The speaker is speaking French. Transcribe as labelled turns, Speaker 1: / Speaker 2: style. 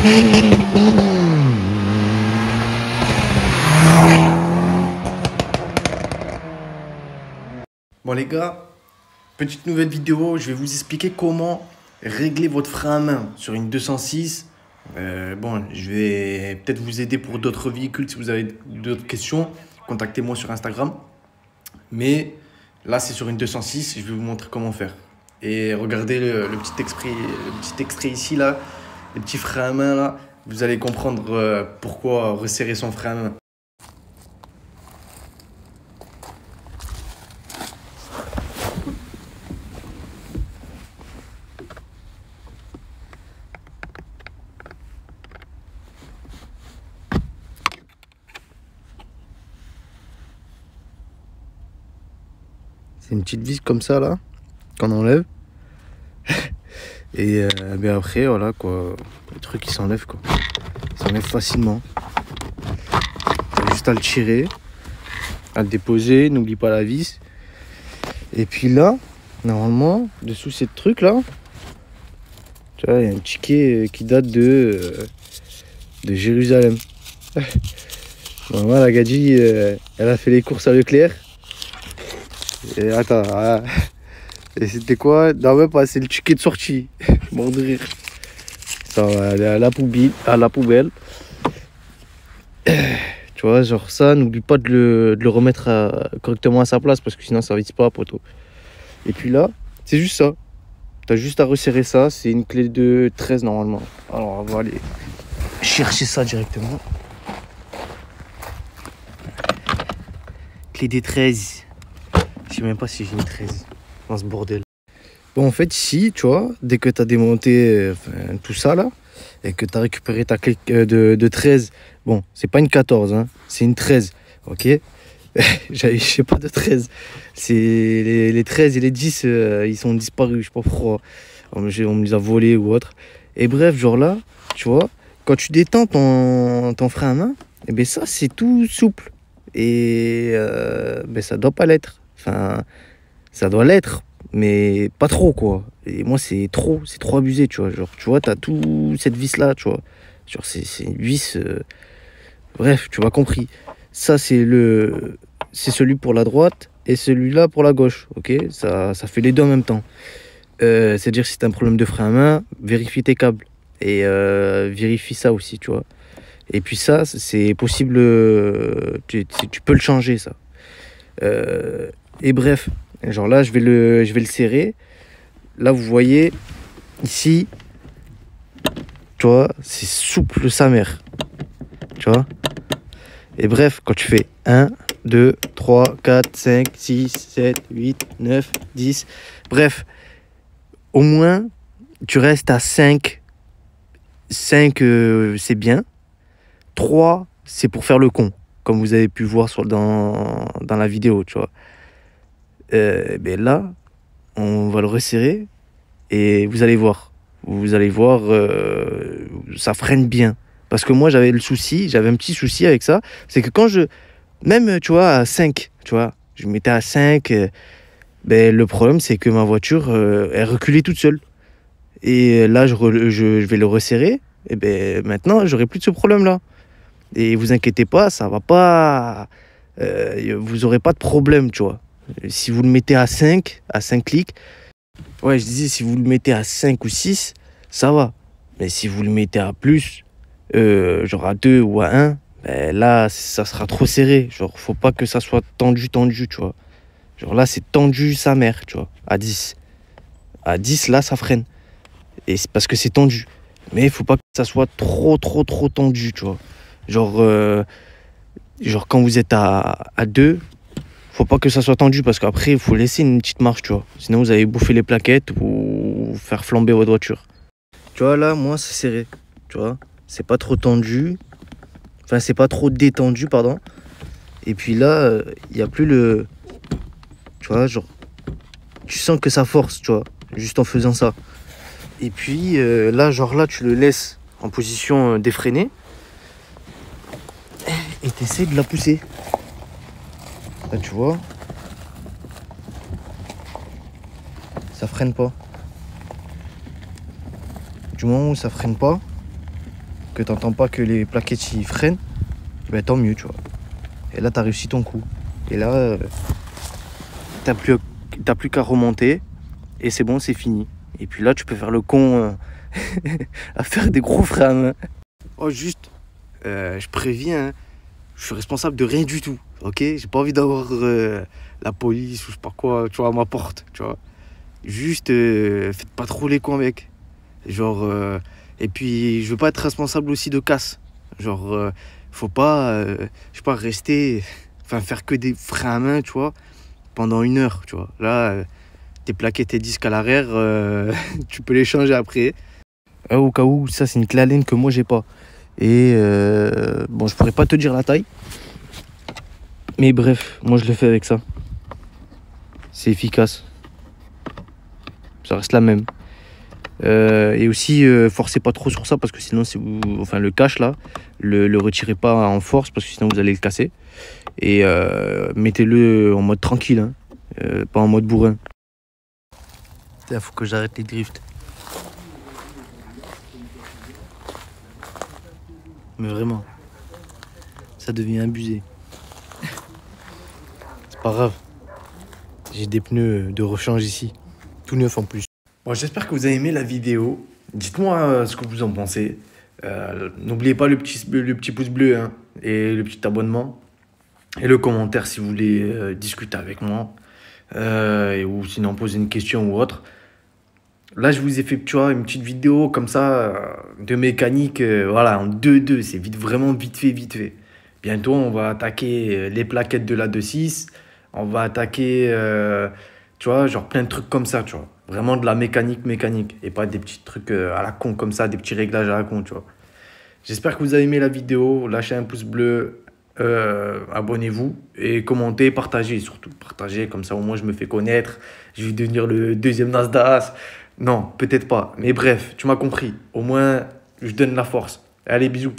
Speaker 1: Bon les gars, petite nouvelle vidéo, je vais vous expliquer comment régler votre frein à main sur une 206. Bon, je vais peut-être vous aider pour d'autres véhicules si vous avez d'autres questions. Contactez-moi sur Instagram. Mais là, c'est sur une 206, je vais vous montrer comment faire. Et regardez le petit extrait ici, là, les petits freins à main, là. Vous allez comprendre pourquoi resserrer son frein à main. C'est une petite vis comme ça là, qu'on enlève. Et ben après, voilà quoi, le truc il s'enlève quoi. Il s'enlève facilement. T'as juste à le tirer, à le déposer, n'oublie pas la vis. Et puis là, normalement, dessous ces trucs là, tu vois, il y a un ticket qui date de Jérusalem. Bon, voilà, la Gadji, elle a fait les courses à Leclerc. Et attends, et c'était quoi? Non, même pas, c'est le ticket de sortie. Mort de rire. Ça va aller à la poubelle. Tu vois, genre ça, n'oublie pas de le remettre correctement à sa place parce que sinon ça vise pas, poteau. Et puis là, c'est juste ça. T'as juste à resserrer ça, c'est une clé de 13 normalement. Alors on va aller chercher ça directement. Clé des 13. Je sais même pas si j'ai une 13 dans ce bordel. Bon, en fait, ici, tu vois, dès que tu as démonté tout ça là, et que tu as récupéré ta clé de 13, bon, c'est pas une 14, hein, c'est une 13, ok? J'ai pas de 13. C'est les 13 et les 10, ils sont disparus, je sais pas pourquoi. On me les a volés ou autre. Et bref, genre là, tu vois, quand tu détends ton frein à main, et ben ça, c'est tout souple. Et ben ça doit pas l'être. Enfin, ça doit l'être, mais pas trop, quoi. Et moi, c'est trop abusé, tu vois. Genre, tu vois, t'as tout cette vis-là, tu vois. Genre, c'est une vis... Bref, tu m'as compris. Ça, c'est celui pour la droite et celui-là pour la gauche, ok? Ça fait les deux en même temps. C'est-à-dire, si t'as un problème de frein à main, vérifie tes câbles. Et vérifie ça aussi, tu vois. Et puis ça, c'est possible... tu peux le changer, ça. Et bref, genre là, je vais le serrer. Là, vous voyez, ici, tu vois, c'est souple sa mère. Tu vois. Et bref, quand tu fais 1, 2, 3, 4, 5, 6, 7, 8, 9, 10. Bref, au moins, tu restes à 5. 5, c'est bien. 3, c'est pour faire le con, comme vous avez pu voir dans la vidéo, tu vois. Ben là, on va le resserrer et vous allez voir. Ça freine bien. Parce que moi, j'avais un petit souci avec ça. C'est que quand même, tu vois, à 5, tu vois, je mettais à 5, ben, le problème, c'est que ma voiture, elle reculait toute seule. Et là, je vais le resserrer. Et ben, maintenant, j'aurai plus de ce problème-là. Et vous inquiétez pas, ça va pas... vous aurez pas de problème, tu vois. Si vous le mettez à 5 clics, ouais, je disais, si vous le mettez à 5 ou 6, ça va. Mais si vous le mettez à plus, genre à 2 ou à 1, ben là, ça sera trop serré. Genre, faut pas que ça soit tendu, tu vois. Genre là, c'est tendu sa mère, tu vois, à 10. À 10, là, ça freine. Et c'est parce que c'est tendu. Mais il faut pas que ça soit trop tendu, tu vois. Genre quand vous êtes à 2, faut pas que ça soit tendu parce qu'après, il faut laisser une petite marge, tu vois. Sinon, vous allez bouffer les plaquettes ou faire flamber votre voiture. Tu vois, là, moi, c'est serré. Tu vois, c'est pas trop tendu. Enfin, c'est pas trop détendu, pardon. Et puis là, il n'y a plus le... Tu vois, genre... Tu sens que ça force, tu vois, juste en faisant ça. Et puis, là, genre là, tu le laisses en position défrénée. Et tu essaies de la pousser. Là, tu vois. Ça freine pas. Du moment où ça freine pas, que t'entends pas que les plaquettes ils freinent, ben tant mieux, tu vois. Et là, t'as réussi ton coup. Et là, t'as plus qu'à remonter et c'est bon, c'est fini. Et puis là, tu peux faire le con à faire des gros freins à main. Oh, juste, je préviens, hein, je suis responsable de rien du tout, ok? J'ai pas envie d'avoir la police ou je sais pas quoi, tu vois, à ma porte, tu vois. Juste, faites pas trop les cons avec. Genre, et puis, je veux pas être responsable aussi de casse. Genre, faut pas, je sais pas, rester, enfin, faire que des freins à main, tu vois, pendant 1 heure, tu vois. Là, tes plaquettes, tes disques à l'arrière, tu peux les changer après. Au cas où, ça, c'est une clé Allen que moi, j'ai pas. Et bon, je pourrais pas te dire la taille. Mais bref, moi, je le fais avec ça. C'est efficace. Ça reste la même. Et aussi, forcez pas trop sur ça parce que sinon, si vous, enfin, le cache là, le retirez pas en force parce que sinon vous allez le casser. Et mettez-le en mode tranquille, hein, pas en mode bourrin. Il faut que j'arrête les drifts. Mais vraiment, ça devient abusé. C'est pas grave. J'ai des pneus de rechange ici, tout neuf en plus. Bon, j'espère que vous avez aimé la vidéo. Dites-moi ce que vous en pensez. N'oubliez pas le petit pouce bleu, hein, et le petit abonnement. Et le commentaire si vous voulez discuter avec moi. Ou sinon poser une question ou autre. Là, je vous ai fait, tu vois, une petite vidéo comme ça de mécanique. Voilà, en 2-2. C'est vraiment vite fait, vite fait. Bientôt, on va attaquer les plaquettes de la 2.6. On va attaquer, tu vois, genre plein de trucs comme ça, tu vois. Vraiment de la mécanique. Et pas des petits trucs à la con comme ça, des petits réglages à la con, tu vois. J'espère que vous avez aimé la vidéo. Lâchez un pouce bleu, abonnez-vous et commentez, partagez surtout. Partagez, comme ça au moins je me fais connaître. Je vais devenir le deuxième Nasdaq. Non, peut-être pas. Mais bref, tu m'as compris. Au moins, je donne la force. Allez, bisous.